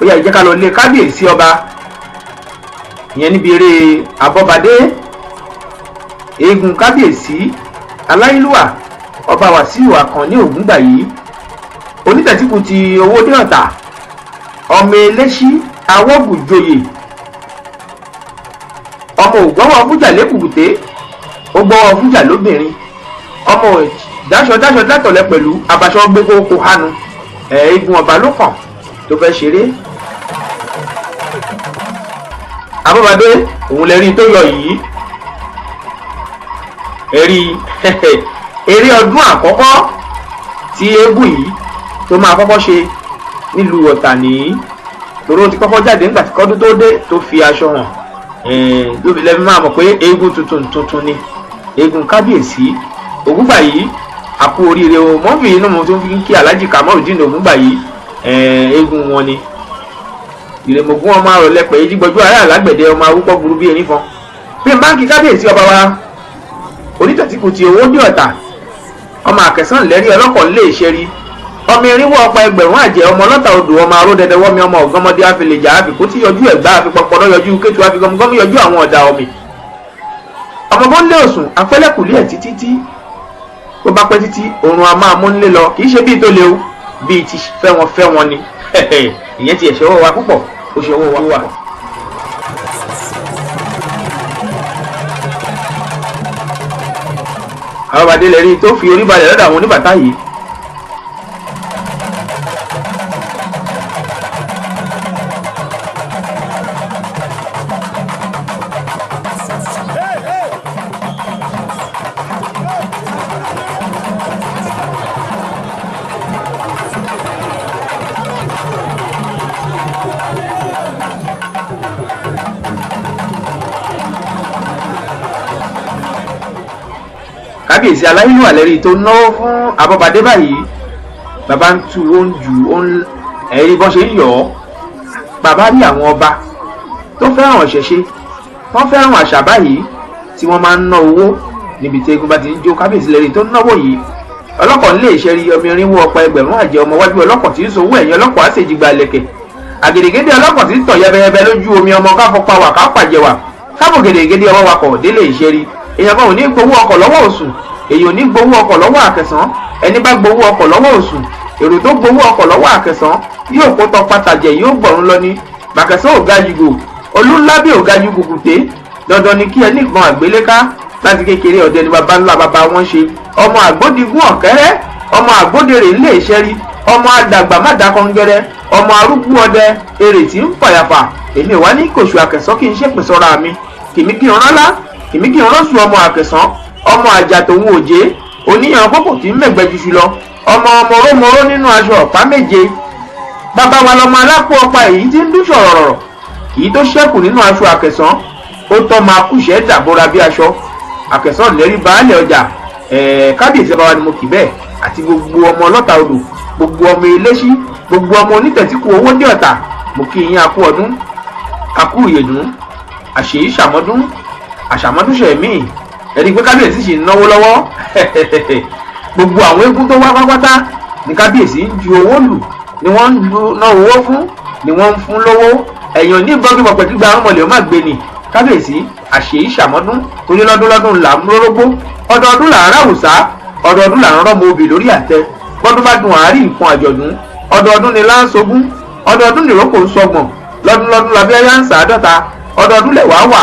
ó yá jẹ́ ká lọ lé kábíyèsí ọba ìyẹn níbi eré Abobade Egun kábíyèsí aláìlúwà ọba Wàsíù Àkànní Ògúngbà yìí onítẹ̀tíkù ti Owódé Ọ̀tà ọmọ eléṣí awọ́gùnjoyè ọmọ ògbọ́wọ́ fújà lẹ́kùkùté ó gbọ́wọ́ fújà lóbìnrin ọmọ dáṣọ dátọ̀lẹ́ pẹ̀lú abaṣọ gbégbó hánu Egun ọba ló kàn tó fẹ́ ṣeré. Abobade òun lè rí tó yọ yìí ẹ̀rí eré ọdún àkọ́kọ́ tí eégún yìí tó máa kọ́kọ́ ṣe nílùú Ọ̀tà nìyí lóró ti kọ́kọ́ jáde nígbà tí kọ́dún tó dé tó fi aṣọ hàn lóbi lẹ́bi máa mọ̀ pé eégún tuntun ni eégún kábíyèsí Ògúngbà yìí àkú oríire o mọ́fì inú mo tún fi kí Alhaji Kamorudeen Ògúngbà yìí eégún wọn ni ìrèmọ̀gún ọmọ àròlẹ́pẹ̀ èjì gbọ́jú ará àlágbẹ̀dẹ ọmọ arúgbó burú bí ẹni fọn bí n bá ń kí kábíyèsí ọba wa onítẹ̀tíkù ti Owódé Ọ̀tà ọmọ àkẹsàn lẹ́rí ọlọ́kọ̀ lè ṣe rí ọmọ irinwó ọ̀pá ẹgbẹ̀rún àjẹ́ ọmọ ọlọ́ta odò ọmọ aró dẹdẹ wọ́mi ọmọ ọ̀gánmọdé àfẹlẹ̀jà àfikú tí yọjú ẹ̀gbá àfipọ̀pọ̀lọ́ yọjú kétu àfigọmgọmọ yọjú àwọn ọ̀dà omi ọmọ bó ń lé òsùn afẹ́lẹ́kùlé ẹ̀ títí tó bá pẹ́ títí òrùn a máa mú nílé lọ kì í ṣe bíi tó lé o bíi ti fẹ́ wọn ni ìyẹn ti ẹ̀ṣẹ̀ owó wa púpọ̀ ó ṣe owó wa wà. Abobade lè rí tó fi orí balẹ̀ lọ́dọ̀ àwọn oníbàtà yìí. Kábíyèsí aláìlúwà lẹ́rí tó náwó fún Abobade báyìí bàbá ń tu ó ń ju ẹ̀rí bọ́n ṣe ń yọ̀ ọ́ bàbá rí àwọn ọba tó fẹ́ràn ìṣẹ̀ṣe wọ́n fẹ́ràn àṣà báyìí tí wọ́n máa ń ná owó níbi tí eégún bá ti ń jó. Kábíyèsí lẹ́rí tó náwó yìí ọlọ́kọ̀ ń lè ṣe rí ọmọ irinwó ọ̀pá ẹgbẹ̀rún àjẹ́ ọmọ wájú ọlọ́kọ̀ tí ń sowó ẹ̀yìn ọlọ́kọ̀ á ṣèjìgbà lẹ̀kẹ̀ àgèdègèdè ọlọ́kọ̀ tí ń tọ̀ yẹbẹyẹbẹ lójú omi ọmọ káfọ́pá wà ká pàjẹwà kábò gèdègèdè ọwọ́ wakọ̀ délé ìṣẹ́rí èèyàn kan ò ní gbowó ọkọ̀ lọ́wọ́ òsùn èyí ò ní gbowó ọkọ̀ lọ́wọ́ àkẹsàn ẹni bá gbowó ọkọ̀ lọ́wọ́ òsùn èrò tó gbowó ọkọ̀ lọ́wọ́ àkẹsàn yóò kó tọ pàtàjẹ yóò gbọ̀rún lọ ní bàkẹsàn ò ga jùgò olúńlábí ò ga jù kùkùté dandan ni kí ẹni gbọ́n àgbéléká láti kékeré ọdẹ ni baba ńlá baba wọn ṣe ọmọ àgbódigún ọ̀kẹ́rẹ́ ọmọ àgbódèrè ńlé ìṣẹ́rí ọmọ àdàgbà má dákọ́ngẹ́rẹ́ ọmọ arúgbó ọdẹ èrè tí ń fàyàfà èmi ò wá ní kòṣù àkẹsàn kí n ṣèpè sọ́ra mi kìmí kí n ránlá kìmí kí n ránṣù ọmọ àkẹsàn ọmọ àjà tòun òjé oníyàn kókò tí ń mẹ̀gbẹ́ jùṣu lọ ọmọ mọ̀rọ́mọ̀rọ́ nínú aṣọ ọ̀pá méje bàbá wa lọmọ alápò ọ̀pá èyí tí ń dún ṣọ̀rọ̀rọ̀ èyí tó ṣẹ́kù nínú aṣọ àkẹsàn ó tọ́ máa kúṣẹ́ dàbóra bí aṣọ àkẹsàn lẹ́rí baálẹ̀ ọjà kábíyèsí ọba wa ni mo kì bẹ́ẹ̀ àti gbogbo ọmọ ọlọ́ta odò gbogbo ọmọ eléṣí gbogbo ọmọ onítẹ̀tíkù Owódé Ọ̀tà mo kí yín akú ọdún akú ìyèdún àṣèyí ṣàmọ́dún àṣàmọ́dúnṣe míì ẹni pé kábíyèsí sì ń náwó lọ́wọ́ gbogbo àwọn eégún tó wá pátápátá ní kábíyèsí ń ju owó lù ni wọ́n ń ná owó fún ni wọ́n ń fún lówó ẹ̀yàn ní gbọ́gbọ́ pẹ̀lú gba ọmọlẹ̀ ó má gbé ni kábíyèsí àṣèyí ṣàmọ́dún torí lọ́dún là ń rórógbó ọdọọdún là ń ráwùsá ọdọọdún là ń rọ́mọ obì lórí àtẹ bọ́dún bá dùn àárín nǹkan àjọ̀dún ọdọọdún ni láńsogún ọdọọdún nìrókò ń sọgbọ̀n lọ́dún labẹ́yà ń sàádọ́ta ọdọọdún lẹ̀wá wà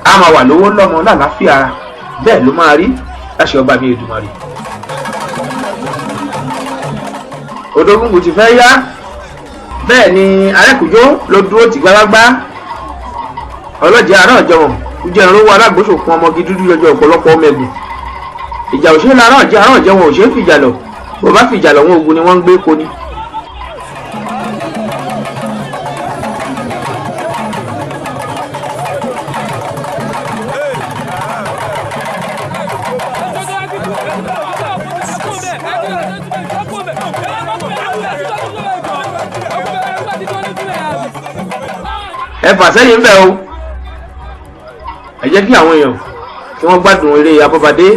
á máa wà lówó lọ́mọ lálàáfíà ara bẹ́ẹ̀ ló máa rí láṣẹ ọba mi Èdùmàrè. Odògùn kò ti fẹ́ yá bẹ́ẹ̀ ni arẹ́kùjó ló dúró tì gbágbágbá ọlọ́jẹ́ ará ọ̀jọ̀wọ̀n kújẹ́ ìrànlọ́wọ́ alágbóṣòkun ọmọge dúdú yọjọ́ ọ̀pọ̀lọpọ̀ ọmọ ẹ̀gùn ìjà òṣèlú ará ọ̀jẹ́ wọn ò ṣe é fìjà lọ bó bá fìjà lọ wọn ogun ni wọ́n ń gbé koni. ẹ fà sẹ́yìn bẹ́ẹ̀ o ẹ jẹ́ kí àwọn èèyàn kí wọ́n gbádùn eré Abobade.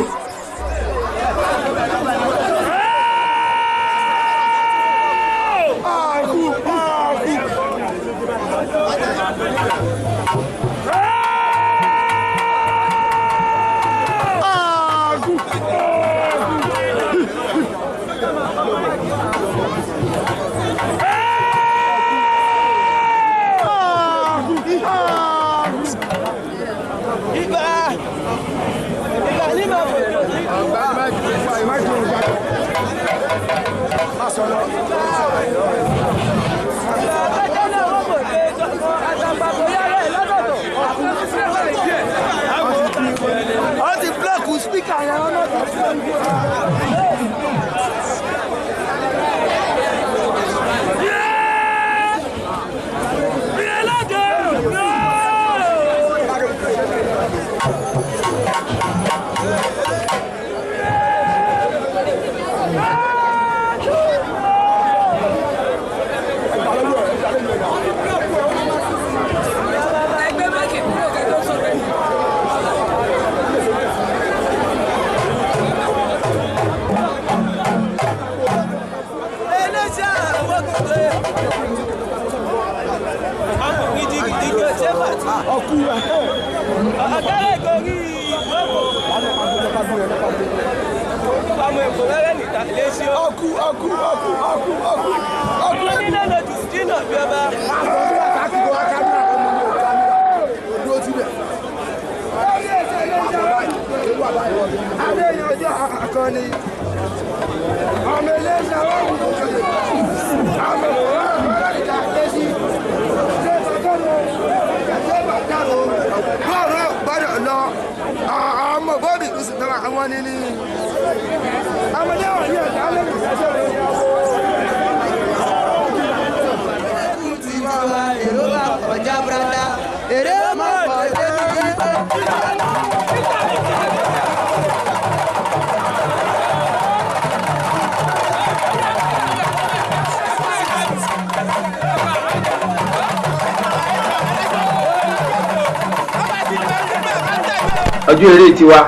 ọjọ́ eré tiwa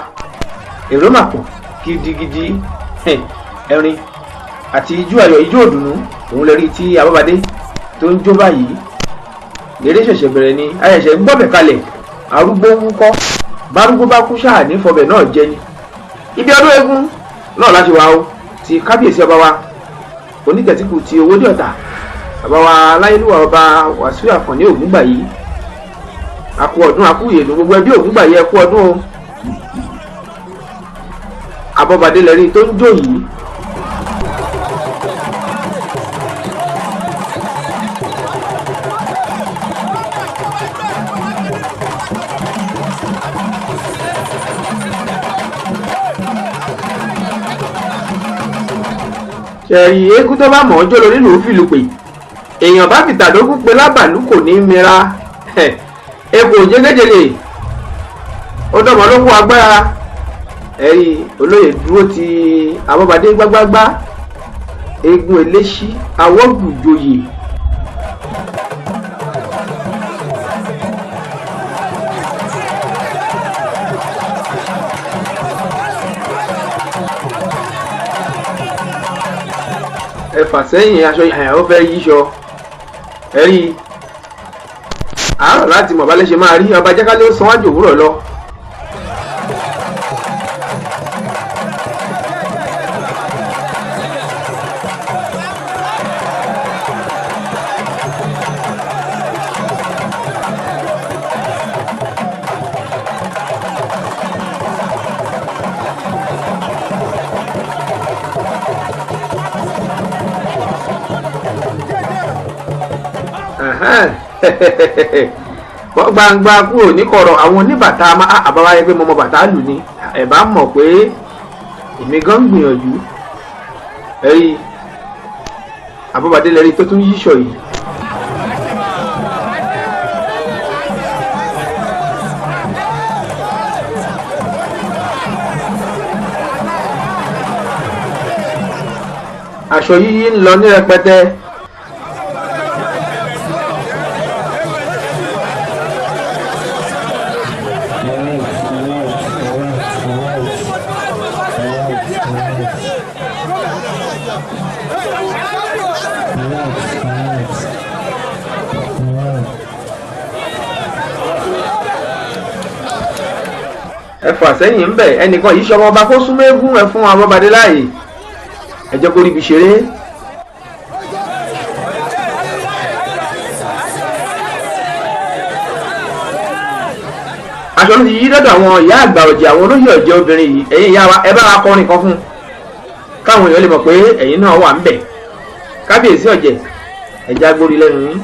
èrò mà pọ̀ gidigidi ẹ̀rín àti ijó ayọ̀ ijó òdùnnú òun lè rí tí Abobade tó ń jó báyìí lérè ṣẹ̀ṣẹ̀ bẹ̀rẹ̀ ni ayẹ̀ṣẹ̀ ń gbọ́bẹ̀ kalẹ̀ arúgbó ń kọ́ bárúgbó bá kú ṣáà ní fọbẹ̀ náà jẹ ni ibi ọdún eégún náà láti wá o ti kábíyèsí ọba wa onítẹ̀tíkù ti Owódé Ọ̀tà bàbá wa aláyélúwà ọba Wàsíù Àkànní Ògúngbà yìí àkú ọdún àkú ìyèdùn gbogbo ẹbí Ògúngbà yìí ẹkú ọdún o Abobade lẹ́rí tó ń jó yìí ṣẹ̀rí eégún tó bá mọ̀ ọ́ jó lórí lòó fìlú pè èèyàn bá fi tàdógún pé lábàlú kò ní mira epo jẹ́gẹ́jẹ́lẹ̀ ó dọ̀mọ́ ló kó agbára ẹ̀rí olóyè dúró ti Abobade gbágbágbá eégún eléṣí awọ́gbùjoyè ẹ̀fà sẹ́yìn aṣọ ìhàyàwó fẹ́ yíṣọ ẹ̀rí àárọ̀ láti mọ̀ balẹ̀ ṣe máa rí ọba jákálẹ̀ ó sanwájú òwúrọ̀ lọ. wọ́n gbangba kúrò níkọ̀rọ̀ àwọn oníbàtà àbáwá ẹgbẹ́ mọ́mọ́ bàtà lù ní ẹ̀ bá mọ̀ pé èmi gan ń gbìyànjú ẹ̀rí Abobade lẹ́rí tó tún yíṣọ yìí. aṣọ yíyí ń lọ ní rẹpẹtẹ. ẹfọ àsẹ́yìn ń bẹ̀ ẹnìkan yìí ṣọmọ ọba kó súnmọ́ eégún ẹ fún Abobade láàyè ẹ jẹ́ kó ríbi ṣeré. aṣọ ló ti yí dọ́dọ̀ àwọn ìyá àgbà ọ̀jẹ̀ àwọn olóyè ọ̀jẹ̀ obìnrin yìí ẹ̀yin ìyá wa ẹ bá wa kọrin kan fún káwọn èèyàn lè mọ̀ pé ẹ̀yin náà wà ń bẹ̀. kábíyèsí ọ̀jẹ̀ ẹ̀já gbórí lẹ́nu yín.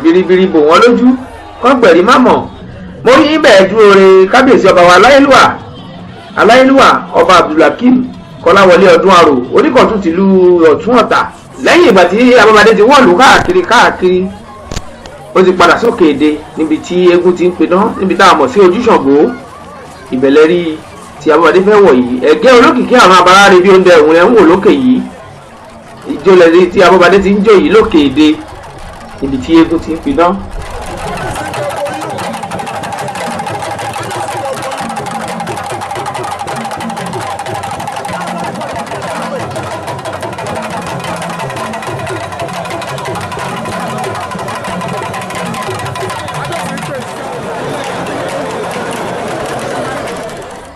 biribiri bò wọ́n lójú kọ́gbẹ̀rí má mọ̀ mo rí bẹ́ẹ̀ dúró re kábíyèsí ọba wa aláyélúwà ọba abdulhakeem kọ́láwọlé ọdún àrò oníkọ̀tún tìlú ọ̀tún ọ̀tà lẹ́yìn ìgbà tí Abobade ti wọ́ọ̀lù káàkiri ó ti padà sókè èdè níbi tí eégún ti ń pidán níbi tá a mọ̀ sí ojúṣàngó ìbẹ̀lẹ̀ rí tí Abobade fẹ́ wọ̀ yìí ẹ̀gẹ́ olókìkí àwọn abáráre bí oúnjẹ òun ẹ̀ ń wò lókè yìí ìjọlẹ̀ tí Abobade ti ń jó yìí lókè èdè níbi tí eégún ti ń pidán.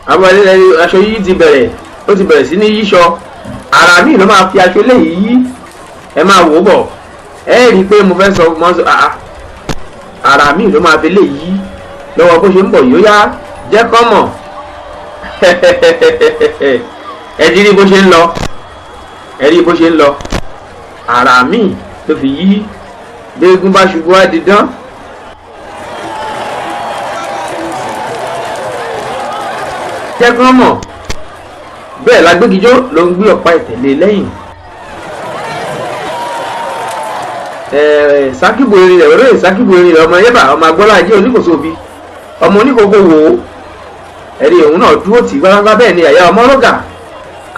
Abobade aṣọ yìí ti bẹ̀rẹ̀ sí ní yíṣọ ara mi ló máa fi aṣọ eléyìí yí ẹ máa wò bọ̀ ẹ rí i pé mo fẹ́ sọ ara mi ló máa fi eléyìí lọ́wọ́ bó ṣe ń bọ̀ yóò yá jẹ́ kọ́ mọ̀ ẹ ti rí bó ṣe ń lọ ara mi ló fi yí bí eégún bá ṣubú á di dán. jẹ́ kán mọ̀ bẹ́ẹ̀ lágbégijó ló ń gbé ọ̀pá ìtẹ̀lé lẹ́yìn. sákìbò erin rẹ̀ wẹ́rẹ́ sákìbò erin rẹ̀ ọmọ yẹ́bà ọmọ agbọ́lá ajé oníkòso òbí ọmọ oníkòkò wò ó ẹ̀rí òun náà dúró tì gbágbá bẹ́ẹ̀ ni àyà ọmọ ọlọ́gà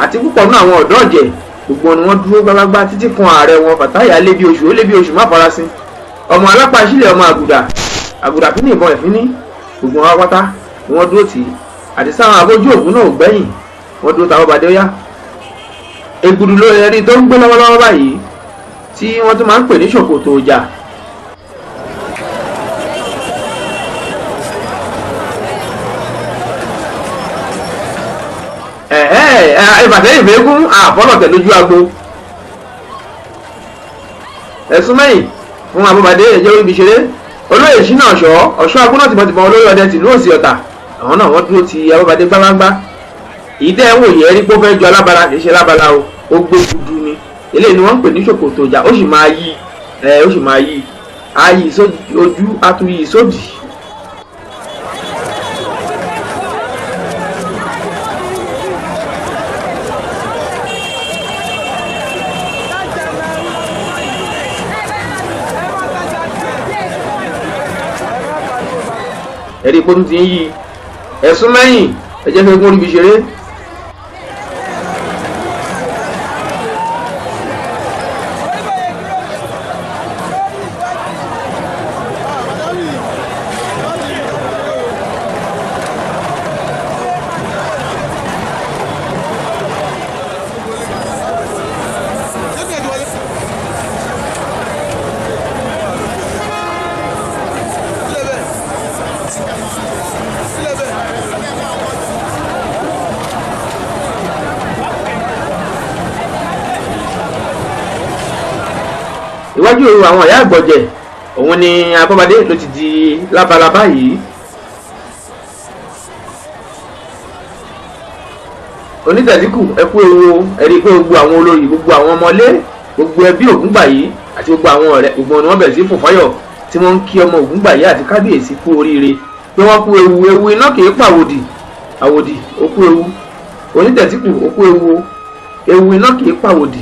àti púpọ̀ náà àwọn ọ̀dọ́ ọ̀jẹ̀ gbogbo ni wọ́n dúró gbágbá títí kan ààrẹ wọn Fàtáyà lé bí oṣù má farasin ọmọ alápá sílẹ̀ ọmọ àgùdà fínní ìbọn ẹ̀fínní gbogbo wọn pátá ni wọ́n dúró tì àti sáwọn abójú ògún náà gbẹ̀yìn wọ́n dúró táwọn Abobade ó yá egudu ló ẹni tó ń gbé lọ́wọ́lọ́wọ́ báyìí tí wọ́n tún máa ń pè ní ṣòkòtò ọjà. ìbàtẹ́yìn fẹ́ẹ́gún àfọlọ́tẹ̀ lójú agbo ẹ̀sùn mẹ́yìn fún Abobade ẹ̀jẹ̀ orí ibi ṣeré olóyè ṣínà ọ̀ṣọ́ agbóná tìmọ̀tìmọ̀ olóyè ọdẹ tìlú Òsì Ọ̀tà àwọn náà wọ́n dúró ti Abobade gbálágbá ìdẹ́ ẹ̀ wò yẹ rí pé ó fẹ́ jọ alábala kì í ṣe lábala o ó gbé dúdú ni eléyìí ni wọ́n ń pè ní ṣòkòtò ọjà ó sì máa yí á yí ojú á tún yí sódì. ẹ̀rí ipò tún ti ń yí ẹ̀sùn mẹ́yìn ẹ̀jẹ̀ fẹ́ gún oríbi ṣeré. iwájú àwọn ìyá àgbọ̀jẹ̀ òun ni Abobade ló ti di lábalábá yìí. onítẹ̀síkù ẹ kú ewu ẹ̀rí pé gbogbo àwọn olórí gbogbo àwọn ọmọlé gbogbo ẹbí Ògúngbàyí àti gbogbo àwọn ọ̀rẹ́ gbogbo ni wọ́n bẹ̀rẹ̀ sí fòfáyọ̀ tí wọ́n ń kí ọmọ Ògúngbàyí àti kábíyèsí kú oríire pé wọ́n kú ewu iná kìí pàwòdì àwòdì ó kú ewu onítẹ̀síkù ó kú ewu iná kìí pàwòdì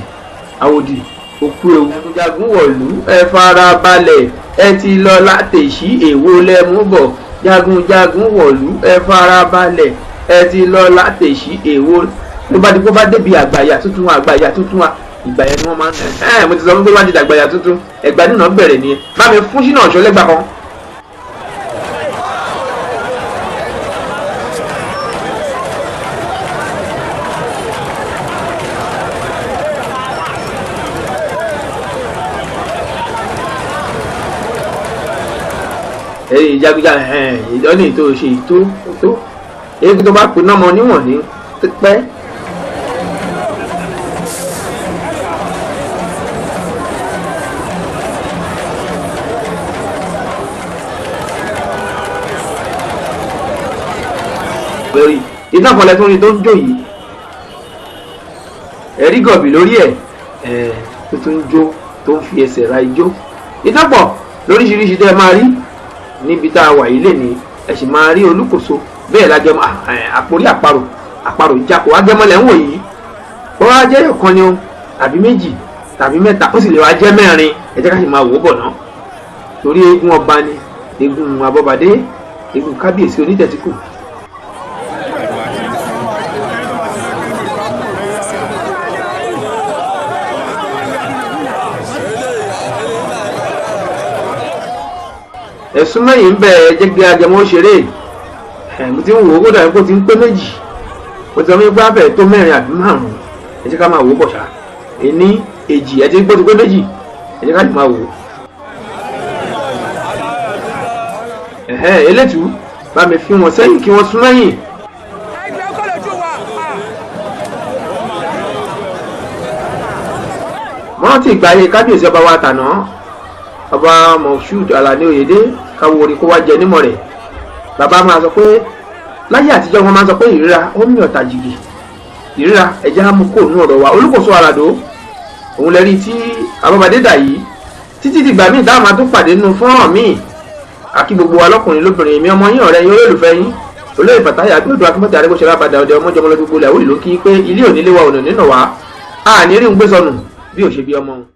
àwòdì òkú ewu. jagunjagun wọ̀lú ẹ fara balẹ̀ ẹ ti lọ látẹ̀sí èwo lẹ́mú bọ̀ jagunjagun wọ̀lú ẹ fara balẹ̀ ẹ ti lọ látẹ̀sí èwo ló bá di kó bá débi àgbàyà tuntun wa ìgbà yẹn ni wọ́n máa ń nà. mo ti sọ fún pé wọ́n ti dàgbàyà tuntun ẹgbà nínà bẹ̀rẹ̀ nìyẹn bá mi fún sínú ọ̀ṣọ́ lẹ́gbàá kan. ìjagunjà ìdọ́nì tó ṣe tó èyí tó bá pè náà mọ níwọ̀n ní pẹ́. lórí iná kan lẹ́tún rí tó ń jó yìí ẹ̀rí gọ̀bì lórí ẹ̀ tó tún ń jó tó ń fi ẹsẹ̀ ra ijó iná pọ̀ lóríṣiríṣi tẹ́ ẹ máa rí níbi tá a wà yìí lè ní ẹ sì máa rí olúkòso bẹ́ẹ̀ lágẹmọ àpòrí àparò ìjákò agẹmọlẹ̀ ń wò yìí ó wá jẹ́ ọ̀kan ni o tàbí méjì tàbí mẹ́ta ó sì lè wá jẹ́ mẹ́rin ẹ jẹ́ ká sì máa wò ó bọ̀ ná torí eégún ọba ni eégún Abọ́badé eégún kábíyèsí onítẹ̀tíkù. ẹ̀sùn mẹ́yìn ń bẹ jẹ́gbẹ́ ajẹmọ́ ṣeré mo ti ń wò ó kó dàbí kó ti ń pé méjì mo ti sọ wípé abẹ́ tó mẹ́rin àbí márùn-ún ẹ jẹ́ ká máa wò ó bọ̀ ṣá ẹni èjì ẹ ti ń pé tó pé méjì ẹ jẹ́ ká sì máa wò ó. elétú bá mi fi wọn sẹ́yìn kí wọ́n sún mẹ́yìn. mo rántí ìgbà ayé kábíyèsí ọba wa tàná ọba Moshood Alani Oyèdé káwọ orí kó wá jẹ nímọ̀ rẹ̀ bàbá máa sọ pé láyé àtijọ́ wọn máa sọ pé ìríra ó mì ọ̀tà jìgì ìríra ẹ̀jẹ̀ á mú kó nù ọ̀rọ̀ wa Olúkòso Àràdó òun lẹ́rí tí Abọ́badé dà yìí títí dìgbà míì dáhùn máa tún pàdé nínú fọ́nrán míì àkí gbogbo wa lọ́kùnrin lóbìnrin mi ọmọ yín ọ̀rẹ́ yín olólùfẹ́ yín olóyè Fàtáyà Abíọ́dún Akínbọ́tì Arẹ́gbẹ́ṣọlá Àbàdà ọdẹ ọmọjọmọlọ gbogbo ilẹ̀ àwòrán ló kí pé ilé òní lé wa ọ̀nà nínú wa a ní rí ń gbé sọnù bí ò ṣe bí ọmọ.